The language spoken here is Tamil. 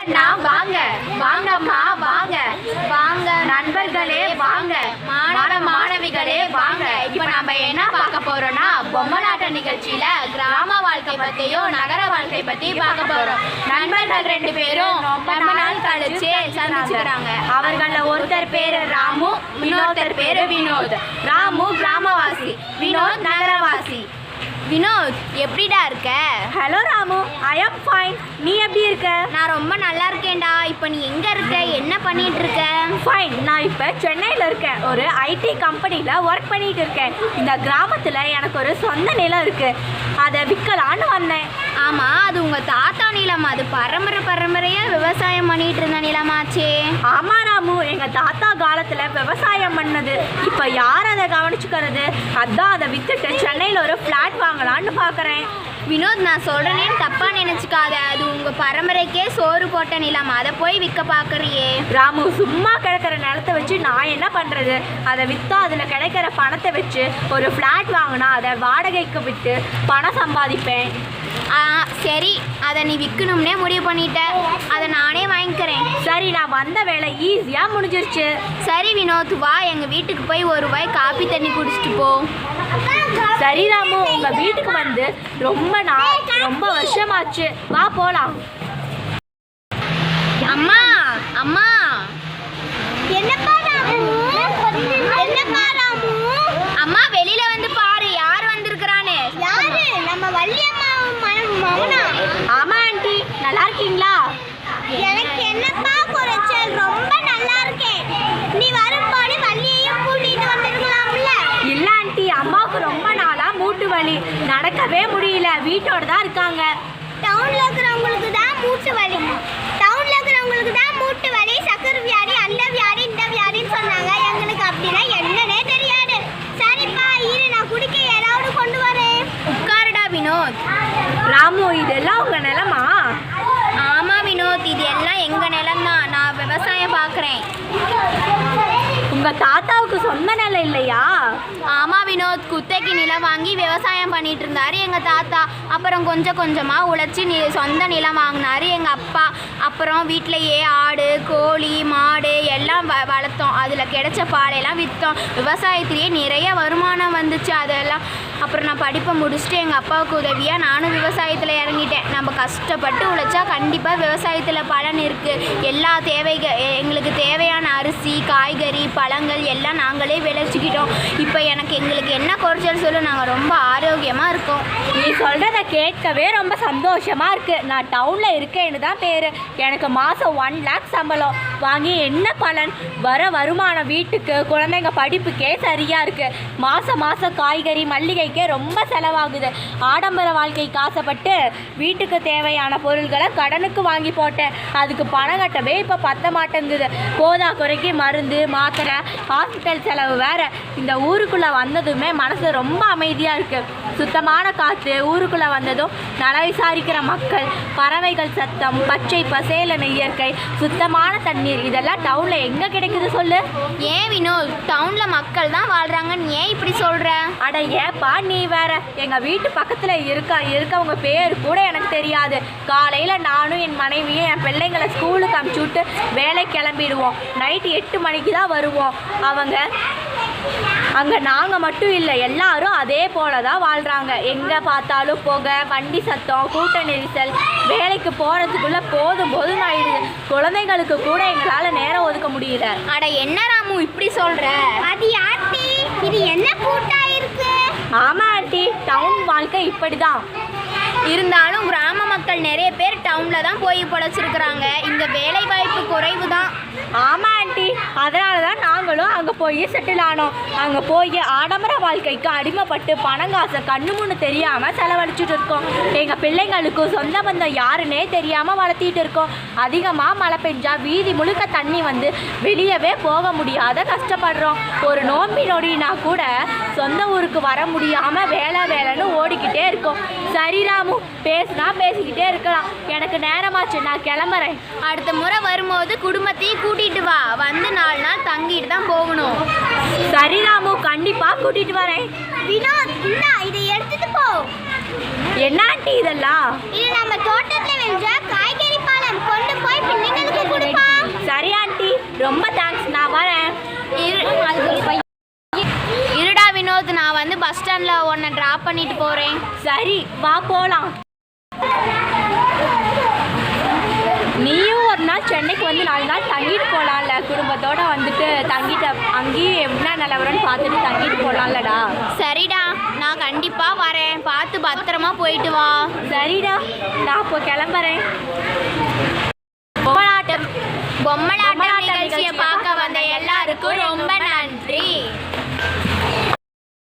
அண்ணா வாங்க, வாங்கம்மா வாங்க, வாங்க நண்பர்களே வாங்க, மாணவிகளே வாங்க. இப்ப நம்ம என்ன பார்க்க போறோம்னா பொம்மலாட்ட நிகழ்ச்சியில கிராம வாழ்க்கை பத்தியும் நகர வாழ்க்கை பத்தி பார்க்க போறோம். நண்பர்கள் 2 பேரும் ரொம்ப நாள் கழிச்சு சந்திச்சுக்கிறாங்க. அவர்கள ஒருத்தர் பேரு ராமு, இன்னொருத்தர் பேரு வினோத். ராமு கிராமவாசி, வினோத் நகரவாசி. வினோத், எப்படிடா இருக்க? Hello Ramu, I am fine. நீ எப்படி இருக்க? நான் ரொம்ப நல்லா இருக்கேன்டா. இப்போ நீ எங்கே இருக்க, என்ன பண்ணிட்டு இருக்க? ஃபைன், நான் இப்போ சென்னையில் இருக்கேன். ஒரு ஐடி கம்பெனியில் ஒர்க் பண்ணிட்டு இருக்கேன். இந்த கிராமத்தில் எனக்கு ஒரு சொந்த நிலம் இருக்குது, அதை விற்கலான்னு வந்தேன். ஆமாம், அது உங்கள் தாத்தா நிலம். அது பரம்பரையாக விவசாயம் பண்ணிட்டு இருந்த நிலமாச்சே. ஆமாம் ராமு, எங்கள் தாத்தா காலத்தில் விவசாயம் பண்ணது. இப்போ யார் அதை கவனிச்சுக்கிறது? அதான் அதை விற்றுட்டு சென்னையில் ஒரு ஃப்ளாட் வாங்கலான்னு பார்க்குறேன். வினோத், நான் சொல்கிறேன்னு தப்பாக நினச்சிக்காத. அது உங்கள் பரம்பரைக்கே சோறு போட்ட நிலம், அதை போய் விற்க பார்க்குறியே. ராமு, சும்மா கிடக்கிற நிலத்தை வச்சு நான் என்ன பண்ணுறது? அதை விற்றா அதில் கிடைக்கிற பணத்தை வச்சு ஒரு ஃப்ளாட் வாங்கினா அதை வாடகைக்கு விட்டு பணம் சம்பாதிப்பேன். சரி, அதை நீ விற்கணும்னே முடிவு பண்ணிட்ட. அதை நானே வாங்கிக்கிறேன். சரி, நான் வந்த வேலை ஈஸியாக முடிஞ்சிருச்சு. சரி வினோத், வா எங்கள் வீட்டுக்கு போய் ஒரு வாய் காப்பி தண்ணி குடிச்சிட்டு போ. சரி ராமு, உங்கள் வீட்டுக்கு வந்து ரொம்ப வருஷமாச்சு. வா போகலாம். அம்மா அம்மா, என்னப்பா ராமு? அம்மா வெளியில வந்து பாரு, யார் வந்திருக்கிறான்னு. யாரு? நம்ம வள்ளியம்மா மகனா? ஆமா ஆண்டி, நல்லா இருக்கீங்களா? எனக்கு என்னப்பா குறைச்சல்? ரொம்ப நல்லா இருக்கேன். நீ வரும்போது வள்ளியையும் கூட்டிட்டு வந்துருக்கலாம்ல? இல்லை ஆண்டி, அம்மாவுக்கு ரொம்ப நாளா மூட்டு வலி, நடக்கவே முடியல, வீட்டோட தான் இருக்காங்க. டவுன்ல இருக்கிறவங்களுக்கு தான் மூட்டு வலி, சக்கரை வியாதி, அந்த வியாதி, இந்த வியாதின்னு சொன்னாங்க. எங்களுக்கு அப்படின்னா என்னன்னே தெரியாது. சரிப்பா இரு, நான் குடிக்க ஏதாவது கொண்டு வரேன். உட்காருடா வினோத். ராமு, இதெல்லாம் உங்க நிலமா? ஆமா வினோத், இது எல்லாம் எங்க நிலம்தான். நான் விவசாயம் பார்க்குறேன். உங்க தாத்தாவுக்கு சொந்த நிலம் இல்லையா? ஆமா வினோத், குத்தகைக்கு நிலம் வாங்கி விவசாயம் பண்ணிட்டு இருந்தாரு எங்க தாத்தா. அப்புறம் கொஞ்சம் கொஞ்சமா உழைச்சி சொந்த நிலம் வாங்கினாரு எங்க அப்பா. அப்புறம் வீட்டிலேயே ஆடு, கோழி, மாடு எல்லாம் வளர்த்தோம். அதில் கிடைச்ச பாலையெல்லாம் விற்றோம். விவசாயத்திலேயே நிறைய வருமானம் வந்துச்சு. அதெல்லாம் அப்புறம் நான் படிப்பை முடிச்சுட்டு எங்கள் அப்பாவுக்கு உதவியாக நானும் விவசாயத்தில் இறங்கிட்டேன். நம்ம கஷ்டப்பட்டு உழைச்சா கண்டிப்பாக விவசாயத்தில் பலன் இருக்குது. எல்லா எங்களுக்கு தேவையான அரிசி, காய்கறி, பழங்கள் எல்லாம் நாங்களே விளைச்சிக்கிட்டோம். இப்போ எங்களுக்கு என்ன குறைச்சல் சொல்லு, நாங்கள் ரொம்ப ஆரோக்கியமாக இருக்கோம். நீ சொல்கிறத கேட்கவே ரொம்ப சந்தோஷமாக இருக்குது. நான் டவுனில் இருக்கேன்னு தான் பேர். எனக்கு மாதம் 1 லேக் சம்பளம் வாங்கி என்ன பலன்? வருமானம் வீட்டுக்கு, குழந்தைங்க படிப்புக்கே சரியாக இருக்குது. மாதம் காய்கறி, மல்லிகைக்கே ரொம்ப செலவாகுது. ஆடம்பர வாழ்க்கைக்கு ஆசைப்பட்டு வீட்டுக்கு தேவையான பொருள்களை கடனுக்கு வாங்கி போட்டேன். அதுக்கு பணம் கட்டவே இப்போ பத்த மாட்டேங்குது. போதா குறைக்கு மருந்து, மாத்திரை, ஹாஸ்பிட்டல் செலவு வேறு. இந்த ஊருக்குள்ளே வந்ததுமே மனசு ரொம்ப அமைதியாக இருக்குது. சுத்தமான காற்று, ஊருக்குள்ளே வந்ததும் நல விசாரிக்கிற மக்கள், பறவைகள் சத்தம், பச்சை பசேலன இயற்கை, சுத்தமான தண்ணீர், இதெல்லாம் டவுனில் எங்கே கிடைக்குது சொல்லு? ஏன் வினோத், டவுனில் மக்கள் தான் வாழ்கிறாங்கன்னு ஏன் இப்படி சொல்கிற? அட ஏப்பா, நீ வேற. எங்கள் வீட்டு பக்கத்தில் இருக்கவங்க பேர் கூட எனக்கு தெரியாது. காலையில் நானும் என் மனைவியும் என் பிள்ளைங்களை ஸ்கூலுக்கு அனுப்பிச்சி விட்டு வேலைக்கு கிளம்பிடுவோம். நைட்டு 8 மணிக்கு தான் வருவோம். அங்கே நாங்கள் மட்டும் இல்லை, எல்லாரும் அதே போல தான் வாழ்கிறாங்க. எங்கே பார்த்தாலும் புகை, வண்டி சத்தம், கூட்ட நெரிசல். வேலைக்கு போகிறதுக்குள்ளே போதும் ஆயிடுது. குழந்தைங்களுக்கு கூட எங்களால் நேரம் ஒதுக்க முடியல. அட என்ன ராமு இப்படி சொல்கிற? அது ஆண்டி, இது என்ன கூட்டா இருக்கு? ஆமாம் ஆண்டி, டவுன் வாழ்க்கை இப்படி தான். இருந்தாலும் கிராம மக்கள் நிறைய பேர் டவுனில் தான் போய் பொழைச்சிருக்கிறாங்க. இங்கே வேலை வாய்ப்பு குறைவு தான். ஆமாம் ஆண்டி, அதனால தான் நாங்களும் அங்கே போய் செட்டில் ஆனோம். அங்கே போய் ஆடம்பர வாழ்க்கைக்கு அடிமைப்பட்டு பணங்காசை கண்ணு முன்னு தெரியாமல் செலவழிச்சிட்டு இருக்கோம். எங்கள் பிள்ளைங்களுக்கு சொந்த பந்தம் யாருன்னே தெரியாமல் வளர்த்திட்டு இருக்கோம். அதிகமாக மழை பெஞ்சா வீதி முழுக்க தண்ணி வந்து வெளியவே போக முடியாத கஷ்டப்படுறோம். ஒரு நோம்பி நொடினா கூட சொந்த ஊருக்கு வர முடியாமல் வேலைன்னு ஓடிக்கிட்டே இருக்கோம். சரி ராமு, பேசிக்கிட்டே இருக்கலாம். எனக்கு நேரமாச்சு, நான் கிளம்புறேன். அடுத்த முறை வரும்போது குடும்பத்தையும் கூட்டிகிட்டு வா. வந்து 4 நாள் தங்கிட்டு தான் போகணும். சரி ராமு, கண்டிப்பாக கூட்டிகிட்டு வரேன். வினோத், இதை எடுத்துட்டு போ. என்ன ஆண்டி இதெல்லாம்? இது நம்ம தோட்டத்தில் வென்ற காய்கறி பழம். கொண்டு போய் உன்னை ட்ராப் பண்ணிட்டு போகிறேன். சரி வா போகலாம். நீயும் ஒரு நாள் சென்னைக்கு வந்து 4 நாள் தங்கிட்டு போகலாம்ல, குடும்பத்தோடு வந்துட்டு தங்கிட்டு அங்கேயும் என்ன நிலவரம்னு பார்த்துட்டு தங்கிட்டு போகலாம்லடா. சரிடா, நான் கண்டிப்பாக வரேன். பார்த்து பத்திரமா போயிட்டு வா. சரிடா, நான் இப்போ கிளம்புறேன். பொம்மலாட்டம் நிகழ்ச்சியை பார்க்க வந்த எல்லாருக்கும் ரொம்ப